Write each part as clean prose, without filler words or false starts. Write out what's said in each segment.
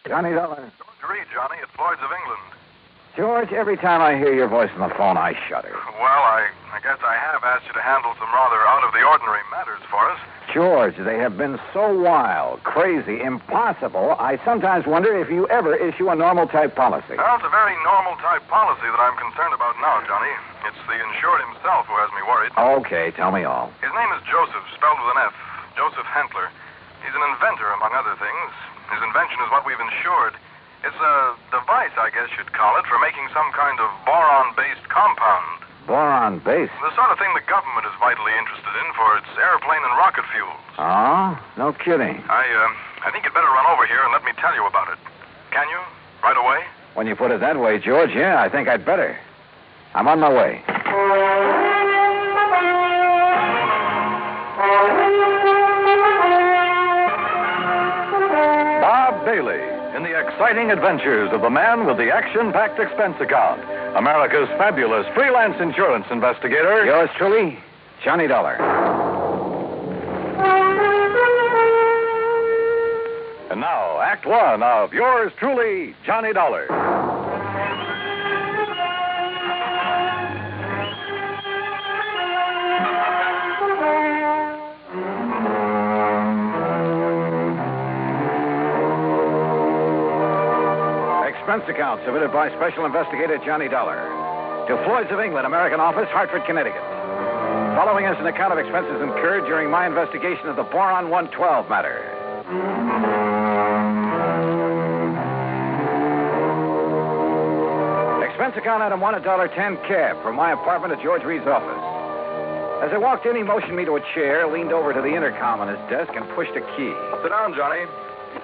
Johnny Dollar. George Reed, Johnny, at Floyd's of England. George, every time I hear your voice on the phone, I shudder. Well, I guess I have asked you to handle some rather out-of-the-ordinary matters for us. George, they have been so wild, crazy, impossible, I sometimes wonder if you ever issue a normal-type policy. Well, it's a very normal-type policy that I'm concerned about now, Johnny. It's the insured himself who has me worried. Okay, tell me all. His name is Joseph, spelled with an F. Joseph Hantler. He's an inventor, among other things. His invention is what we've insured. It's a device, I guess you'd call it, for making some kind of boron-based compound. Boron-based? The sort of thing the government is vitally interested in for its airplane and rocket fuels. Oh? No kidding. I think you'd better run over here and let me tell you about it. Can you? Right away? When you put it that way, George, yeah, I think I'd better. I'm on my way. Bob Bailey in the exciting adventures of the man with the action-packed expense account, America's fabulous freelance insurance investigator. Yours truly, Johnny Dollar. And now, Act One of yours truly, Johnny Dollar. Expense account submitted by Special Investigator Johnny Dollar to Floyd's of England, American Office, Hartford, Connecticut. Following is an account of expenses incurred during my investigation of the Boron 112 matter. Expense account item 1, $1.10 cab from my apartment to George Reed's office. As I walked in, he motioned me to a chair, leaned over to the intercom on his desk, and pushed a key. Sit down, Johnny.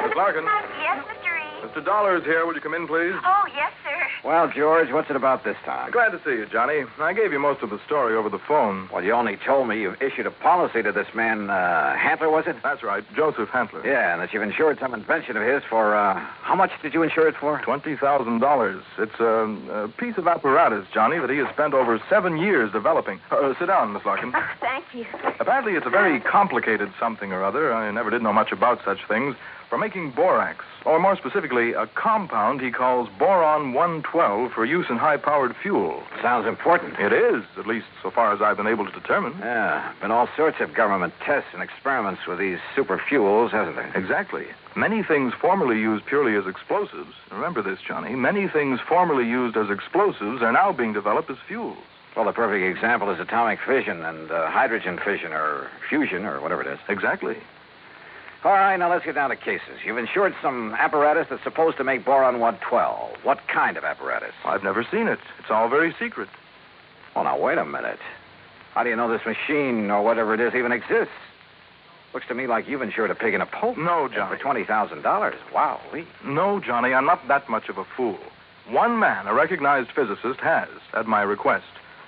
Miss Larkin. Yes, Mr. Reed. Mr. Dollar is here. Would you come in, please? Oh, yes, sir. Well, George, what's it about this time? Glad to see you, Johnny. I gave you most of the story over the phone. Well, you only told me you've issued a policy to this man, Hantler, was it? That's right, Joseph Hantler. Yeah, and that you've insured some invention of his for, how much did you insure it for? $20,000. It's a piece of apparatus, Johnny, that he has spent over 7 years developing. Sit down, Miss Larkin. Oh, thank you. Apparently, it's a very complicated something or other. I never did know much about such things. For making borax, or more specifically, a compound he calls Boron 112 for use in high-powered fuel. Sounds important. It is, at least so far as I've been able to determine. Yeah, been all sorts of government tests and experiments with these super fuels, hasn't there? Exactly. Many things formerly used purely as explosives, remember this, Johnny, many things formerly used as explosives are now being developed as fuels. Well, the perfect example is atomic fission and hydrogen fission or fusion or whatever it is. Exactly. All right, now let's get down to cases. You've insured some apparatus that's supposed to make boron 112. What kind of apparatus? I've never seen it. It's all very secret. Well, now, wait a minute. How do you know this machine or whatever it is even exists? Looks to me like you've insured a pig in a poke. No, Johnny. For $20,000. Wow. No, Johnny, I'm not that much of a fool. One man, a recognized physicist, has, at my request.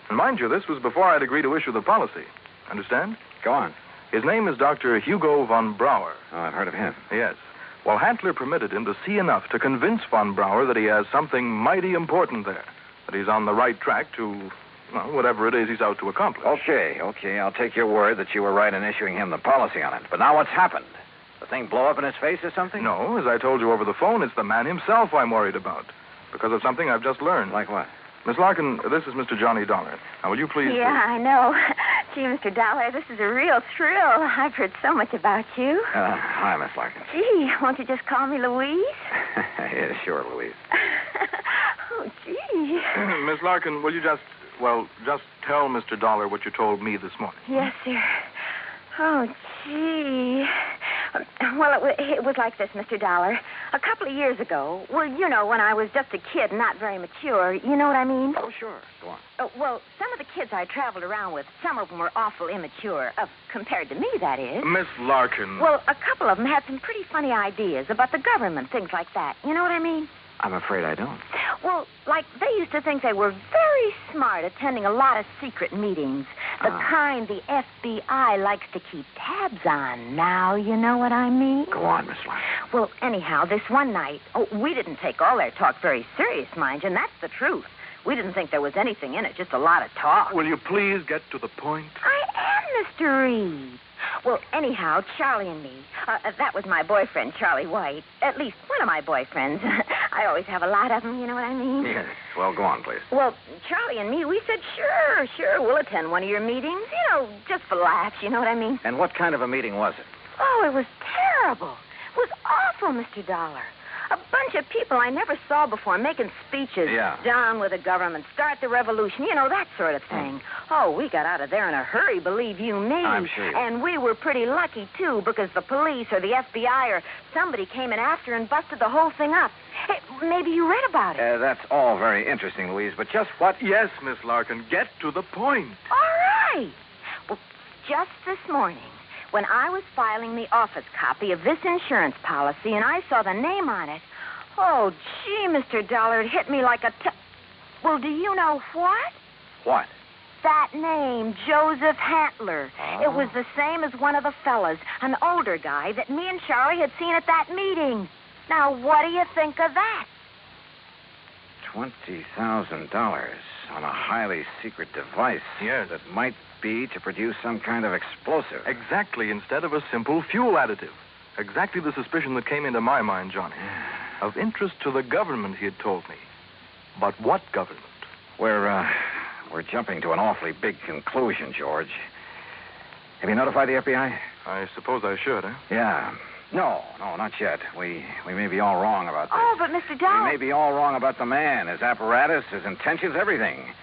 And mind you, this was before I'd agreed to issue the policy. Understand? Go on. His name is Dr. Hugo von Brauer. Oh, I've heard of him. Yes. Well, Hantler permitted him to see enough to convince von Brauer that he has something mighty important there. That he's on the right track to, well, whatever it is he's out to accomplish. Okay. I'll take your word that you were right in issuing him the policy on it. But now what's happened? The thing blow up in his face or something? No, as I told you over the phone, it's the man himself I'm worried about. Because of something I've just learned. Like what? Miss Larkin, this is Mr. Johnny Dollar. Now, will you please... Yeah, I know. Gee, Mr. Dollar, this is a real thrill. I've heard so much about you. Hi, Miss Larkin. Gee, won't you just call me Louise? Yeah, sure, Louise. Oh, gee. Miss Larkin, will you just tell Mr. Dollar what you told me this morning? Yes, sir. Oh, gee. Well, it was like this, Mr. Dollar. A couple of years ago, well, you know, when I was just a kid, not very mature, you know what I mean? Oh, sure. Go on. Well, some of the kids I traveled around with, some of them were awful immature, compared to me, that is. Miss Larkin. Well, a couple of them had some pretty funny ideas about the government, things like that. You know what I mean? I'm afraid I don't. Well, like, they used to think they were very smart, attending a lot of secret meetings. The kind the FBI likes to keep tabs on. Now, you know what I mean? Go on, Miss Larkin. Well, anyhow, this one night, we didn't take all their talk very serious, mind you, and that's the truth. We didn't think there was anything in it, just a lot of talk. Will you please get to the point? I am, Mr. Reed. Well, anyhow, Charlie and me, that was my boyfriend, Charlie White. At least one of my boyfriends. I always have a lot of them, you know what I mean? Yes. Well, go on, please. Well, Charlie and me, we said, sure, we'll attend one of your meetings. Just for laughs, you know what I mean? And what kind of a meeting was it? Oh, it was terrible. It was awful, Mr. Dollar. A bunch of people I never saw before making speeches. Yeah. Down with the government, start the revolution, that sort of thing. Oh, we got out of there in a hurry, believe you me. I'm sure. And we were pretty lucky, too, because the police or the FBI or somebody came in after and busted the whole thing up. Hey, maybe you read about it. That's all very interesting, Louise, but just what... Yes, Miss Larkin, get to the point. All right. Well, just this morning, when I was filing the office copy of this insurance policy and I saw the name on it, oh, gee, Mr. Dollar, it hit me like a... Well, do you know what? What? That name, Joseph Hantler. Oh. It was the same as one of the fellas, an older guy that me and Charlie had seen at that meeting. Now, what do you think of that? $20,000 on a highly secret device. Yes. That might be to produce some kind of explosive. Exactly, instead of a simple fuel additive. Exactly the suspicion that came into my mind, Johnny. Of interest to the government, he had told me. But what government? We're jumping to an awfully big conclusion, George. Have you notified the FBI? I suppose I should, eh? Yeah. No, not yet. We may be all wrong about this. Oh, but Mr. Dollar... We may be all wrong about the man, his apparatus, his intentions, everything.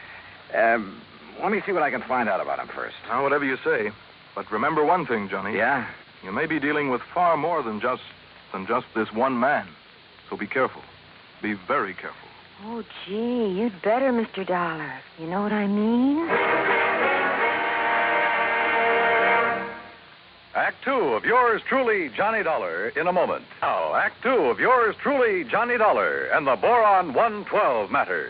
Let me see what I can find out about him first. Now, whatever you say. But remember one thing, Johnny. Yeah? You may be dealing with far more than just this one man. So be careful. Be very careful. Oh, gee, you'd better, Mr. Dollar. You know what I mean? Act 2 of yours truly, Johnny Dollar, in a moment. Now, Act 2 of yours truly, Johnny Dollar, and the Boron 112 matter.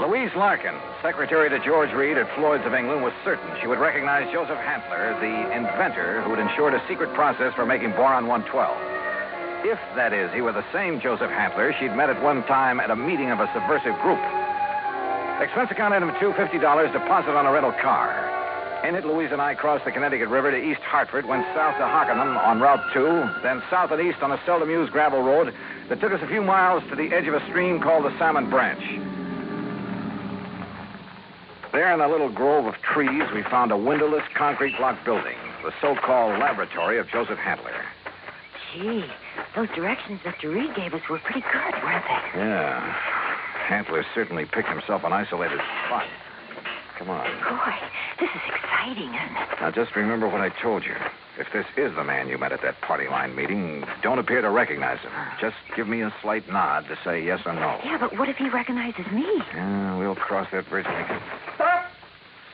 Louise Larkin, secretary to George Reed at Floyd's of England, was certain she would recognize Joseph Hantler, the inventor who had ensured a secret process for making Boron 112. If, that is, he were the same Joseph Hantler she'd met at one time at a meeting of a subversive group. Expense account item 2, $50, deposit on a rental car. In it, Louise and I crossed the Connecticut River to East Hartford, went south to Hockenham on Route 2, then south and east on a seldom-used gravel road that took us a few miles to the edge of a stream called the Salmon Branch. There in a little grove of trees, we found a windowless concrete block building, the so-called laboratory of Joseph Hantler. Gee, those directions Mr. Reed gave us were pretty good, weren't they? Yeah. Hantler certainly picked himself an isolated spot. Come on. Boy, this is exciting, isn't it? Now, just remember what I told you. If this is the man you met at that party line meeting, don't appear to recognize him. Just give me a slight nod to say yes or no. Yeah, but what if he recognizes me? Yeah, we'll cross that bridge when we get... Stop!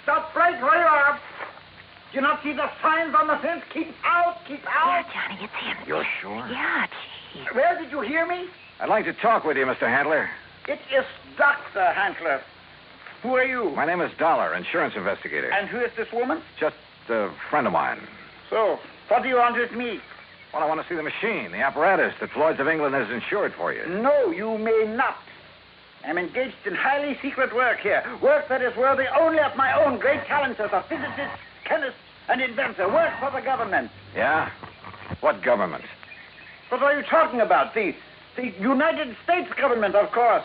Stop right where you are! Do you not see the signs on the fence? Keep out! Keep out! Yeah, Johnny, it's him. You're sure? Yeah, gee. Where did you hear me? I'd like to talk with you, Mr. Hantler. It is Dr. Hantler. Who are you? My name is Dollar, insurance investigator. And who is this woman? Just a friend of mine. So, what do you want with me? Well, I want to see the machine, the apparatus that Floyd's of England has insured for you. No, you may not. I'm engaged in highly secret work here. Work that is worthy only of my own great talents as a physicist, chemist, and inventor. Work for the government. Yeah? What government? What are you talking about? The United States government, of course.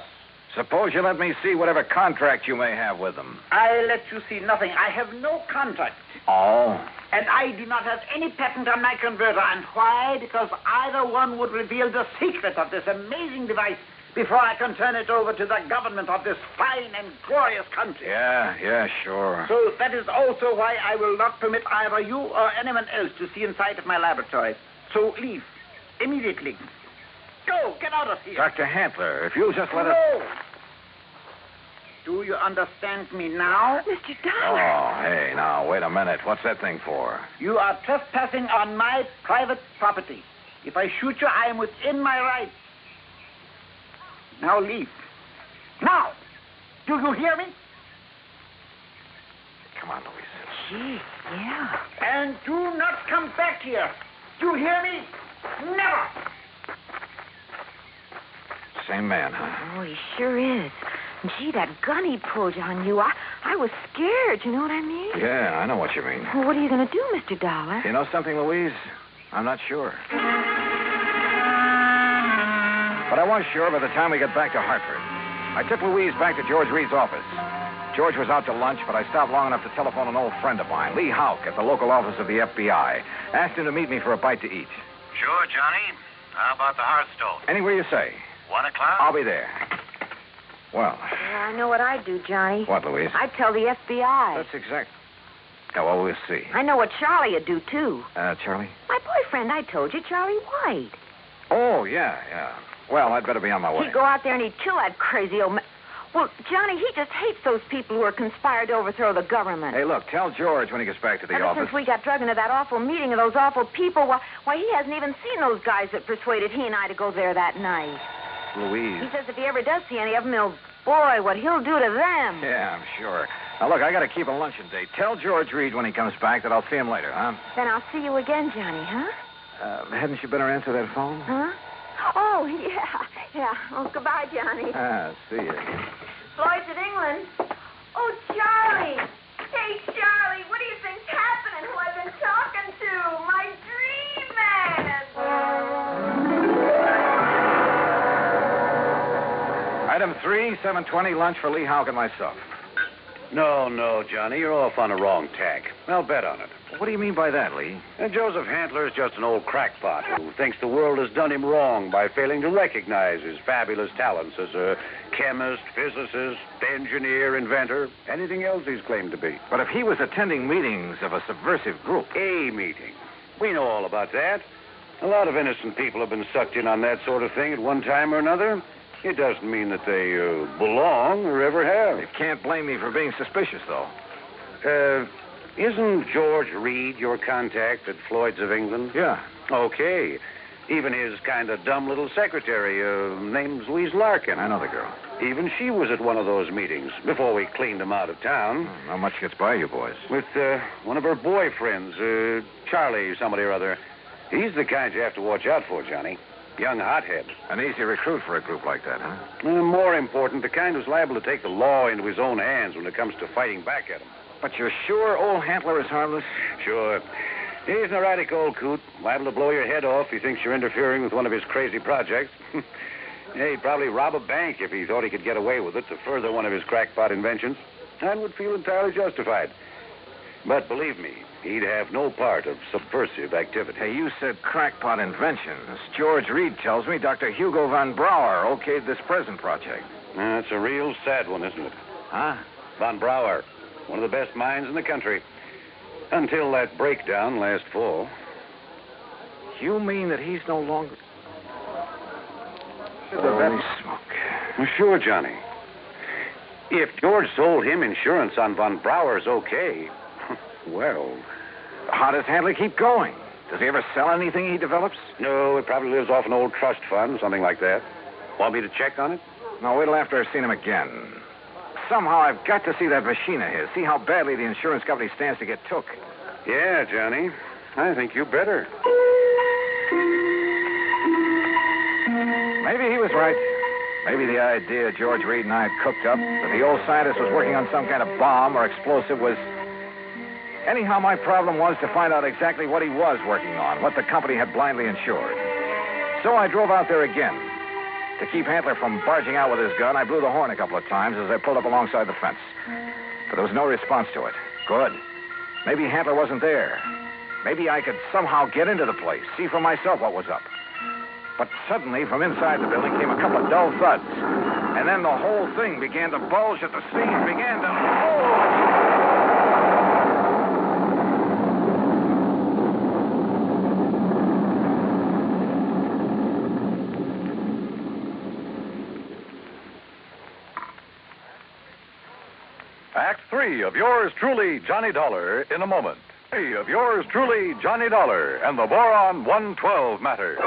Suppose you let me see whatever contract you may have with them. I let you see nothing. I have no contract. Oh? And I do not have any patent on my converter. And why? Because either one would reveal the secret of this amazing device before I can turn it over to the government of this fine and glorious country. Yeah, sure. So that is also why I will not permit either you or anyone else to see inside of my laboratory. So leave. Immediately. Go, get out of here. Dr. Hantler, if you'll just let us... No. Do you understand me now? Mr. Dollar. Oh, hey, now, wait a minute. What's that thing for? You are trespassing on my private property. If I shoot you, I am within my rights. Now leave. Now! Do you hear me? Come on, Louise. Gee, yeah. And do not come back here. Do you hear me? Never! Same man, huh? Oh, he sure is. Gee, that gun he pulled on you, I was scared, you know what I mean? Yeah, I know what you mean. Well, what are you going to do, Mr. Dollar? You know something, Louise? I'm not sure. But I was sure by the time we got back to Hartford. I took Louise back to George Reed's office. George was out to lunch, but I stopped long enough to telephone an old friend of mine, Lee Houck, at the local office of the FBI. Asked him to meet me for a bite to eat. Sure, Johnny. How about the Hearthstone? Anywhere you say. 1 o'clock? I'll be there. Well. I know what I'd do, Johnny. What, Louise? I'd tell the FBI. That's exact. Yeah, well, we'll see. I know what Charlie would do, too. Charlie? My boyfriend, I told you, Charlie White. Oh, yeah. Well, I'd better be on my way. He'd go out there and he'd kill that crazy old man. Well, Johnny, he just hates those people who are conspired to overthrow the government. Hey, look, tell George when he gets back to the Ever office. since we got drug into that awful meeting of those awful people, why, he hasn't even seen those guys that persuaded he and I to go there that night. Louise. He says if he ever does see any of them, boy, what he'll do to them. Yeah, I'm sure. Now, look, I got to keep a luncheon date. Tell George Reed when he comes back that I'll see him later, huh? Then I'll see you again, Johnny, huh? Hadn't you better answer that phone? Huh? Oh, yeah. Oh, goodbye, Johnny. See you. Lloyd's of England. Oh, Charlie. Hey, Charlie, what do you think's happening? Who I've been talking to? My dream man. Item 3, 7:20, lunch for Lee Houck and myself. No, Johnny. You're off on the wrong tack. I'll bet on it. What do you mean by that, Lee? And Joseph Handler's just an old crackpot who thinks the world has done him wrong by failing to recognize his fabulous talents as a chemist, physicist, engineer, inventor, anything else he's claimed to be. But if he was attending meetings of a subversive group... A meeting. We know all about that. A lot of innocent people have been sucked in on that sort of thing at one time or another. It doesn't mean that they belong or ever have. You can't blame me for being suspicious, though. Isn't George Reed your contact at Floyd's of England? Yeah. Okay. Even his kind of dumb little secretary, name's Louise Larkin. I know the girl. Even she was at one of those meetings before we cleaned him out of town. Not much gets by you boys. With one of her boyfriends, Charlie somebody or other. He's the kind you have to watch out for, Johnny. Young hothead. An easy recruit for a group like that, huh? More important, the kind who's liable to take the law into his own hands when it comes to fighting back at him. But you're sure old Handler is harmless? Sure. He's an erratic old coot, liable to blow your head off if he thinks you're interfering with one of his crazy projects. Yeah, he'd probably rob a bank if he thought he could get away with it to further one of his crackpot inventions, and would feel entirely justified. But believe me, he'd have no part of subversive activity. Hey, you said crackpot inventions. George Reed tells me Dr. Hugo von Brauer okayed this present project. That's a real sad one, isn't it? Huh? Von Brauer, one of the best minds in the country. Until that breakdown last fall. You mean that he's no longer... Holy smoke. Well, sure, Johnny. If George sold him insurance on von Brauer's okay, well... How does Handler keep going? Does he ever sell anything he develops? No, it probably lives off an old trust fund, something like that. Want me to check on it? No, wait till after I've seen him again. Somehow I've got to see that machine of his, see how badly the insurance company stands to get took. Yeah, Johnny. I think you better. Maybe he was right. Maybe the idea George Reed and I had cooked up, that the old scientist was working on some kind of bomb or explosive, was... Anyhow, my problem was to find out exactly what he was working on, what the company had blindly insured. So I drove out there again. To keep Handler from barging out with his gun, I blew the horn a couple of times as I pulled up alongside the fence. But there was no response to it. Good. Maybe Handler wasn't there. Maybe I could somehow get into the place, see for myself what was up. But suddenly, from inside the building came a couple of dull thuds. And then the whole thing began to bulge at the seams, began to... Oh! Act 3 of yours truly, Johnny Dollar, in a moment. 3 of yours truly, Johnny Dollar, and the Boron 112 matter.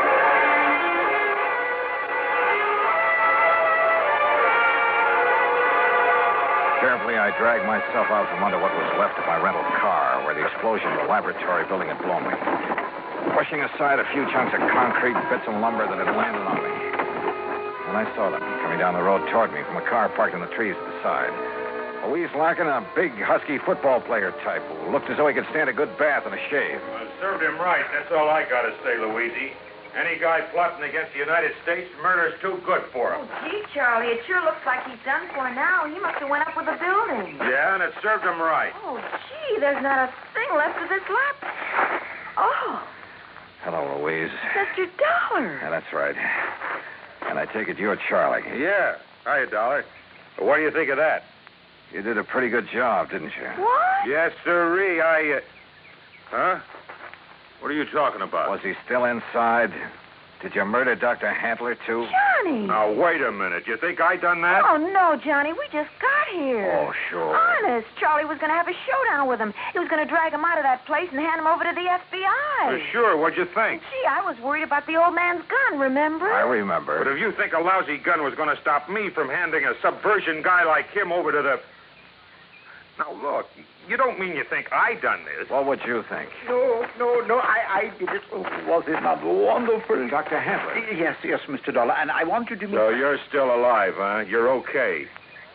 Carefully, I dragged myself out from under what was left of my rental car, where the explosion of the laboratory building had blown me, pushing aside a few chunks of concrete, bits of lumber that had landed on me. and I saw them coming down the road toward me from a car parked in the trees at the side. Louise Larkin, a big, husky football player type who looked as though he could stand a good bath and a shave. Well, served him right. That's all I got to say, Louise. Any guy plotting against the United States, murder's too good for him. Oh, gee, Charlie, it sure looks like he's done for now. He must have went up with the building. Yeah, and it served him right. Oh, gee, there's not a thing left of this lap. Oh, Hello, Louise. Mr. Dollar. Yeah, that's right. And I take it you're Charlie. Yeah. Hiya, Dollar. What do you think of that? You did a pretty good job, didn't you? What? Yes, sirree. Huh? What are you talking about? Was he still inside? Did you murder Dr. Handler, too? Johnny. Now, wait a minute. You think I done that? Oh, no, Johnny. We just got here. Oh, sure. Honest. Charlie was going to have a showdown with him. He was going to drag him out of that place and hand him over to the FBI. Sure. What'd you think? Gee, I was worried about the old man's gun, remember? I remember. But if you think a lousy gun was going to stop me from handing a subversion guy like him over to the... Now, look, you don't mean you think I done this. What would you think? No, I did it. Oh, was it not wonderful? Dr. Handler. Yes, Mr. Dollar, and I want you to meet... So you're still alive, huh? You're okay.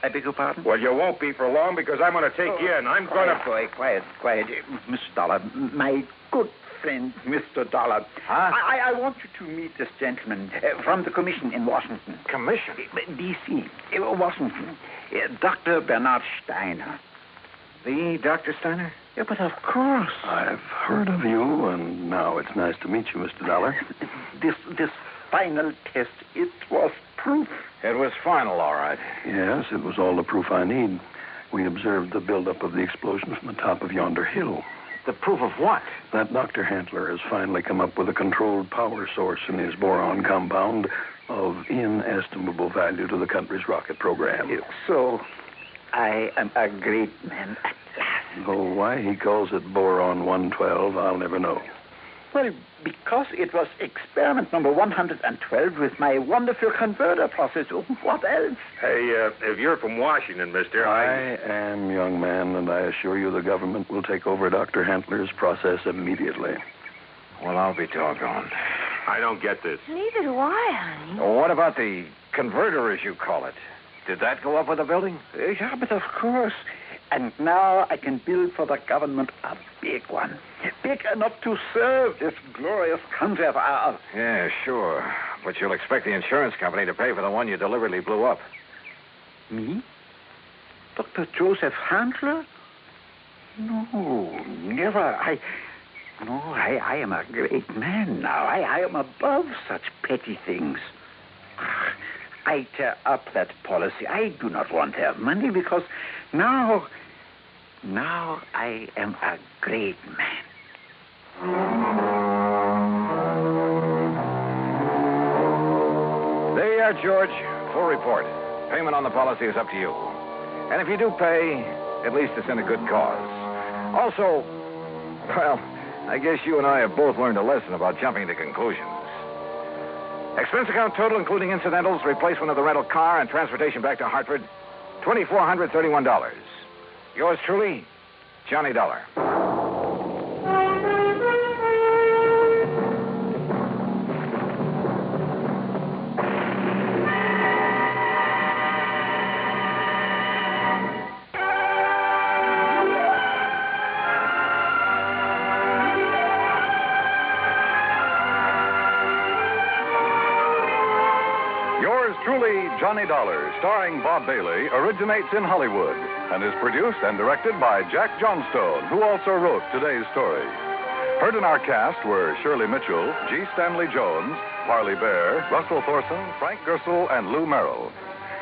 I beg your pardon? Well, you won't be for long because I'm going to take you in. I'm going to... Quiet. Mr. Dollar, my good friend, Mr. Dollar. Huh? I want you to meet this gentleman from the commission in Washington. Commission? D.C., Washington. Dr. Bernard Steiner. The Dr. Steiner? Yeah, but of course. I've heard of you, and now it's nice to meet you, Mr. Dollar. This final test, it was proof. It was final, all right. Yes, it was all the proof I need. We observed the buildup of the explosion from the top of yonder hill. The proof of what? That Dr. Handler has finally come up with a controlled power source in his boron compound of inestimable value to the country's rocket program. So, I am a great man at last. Oh, why he calls it Boron 112, I'll never know. Well, because it was experiment number 112 with my wonderful converter process. What else? Hey, if you're from Washington, mister, I am, young man, and I assure you the government will take over Dr. Handler's process immediately. Well, I'll be doggone. I don't get this. Neither do I, honey. Well, what about the converter, as you call it? Did that go up with the building? Yeah, but of course. And now I can build for the government a big one. Big enough to serve this glorious country of ours. Yeah, sure. But you'll expect the insurance company to pay for the one you deliberately blew up. Me? Dr. Joseph Handler? No, never. I am a great man now. I am above such petty things. I tear up that policy. I do not want their money because now I am a great man. There you are, George. Full report. Payment on the policy is up to you. And if you do pay, at least it's in a good cause. Also, well, I guess you and I have both learned a lesson about jumping to conclusions. Expense account total, including incidentals, replacement of the rental car, and transportation back to Hartford, $2,431. Yours truly, Johnny Dollar. Truly, Johnny Dollar, starring Bob Bailey, originates in Hollywood and is produced and directed by Jack Johnstone, who also wrote today's story. Heard in our cast were Shirley Mitchell, G. Stanley Jones, Parley Bear, Russell Thorson, Frank Gersel, and Lou Merrill.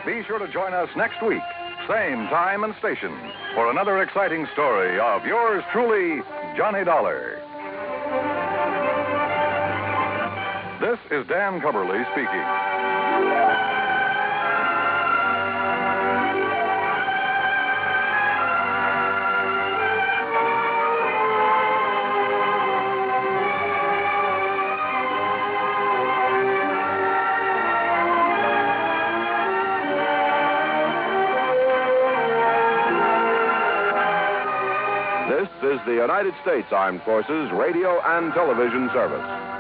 Be sure to join us next week, same time and station, for another exciting story of yours truly, Johnny Dollar. This is Dan Cubberly speaking. This is the United States Armed Forces Radio and Television Service.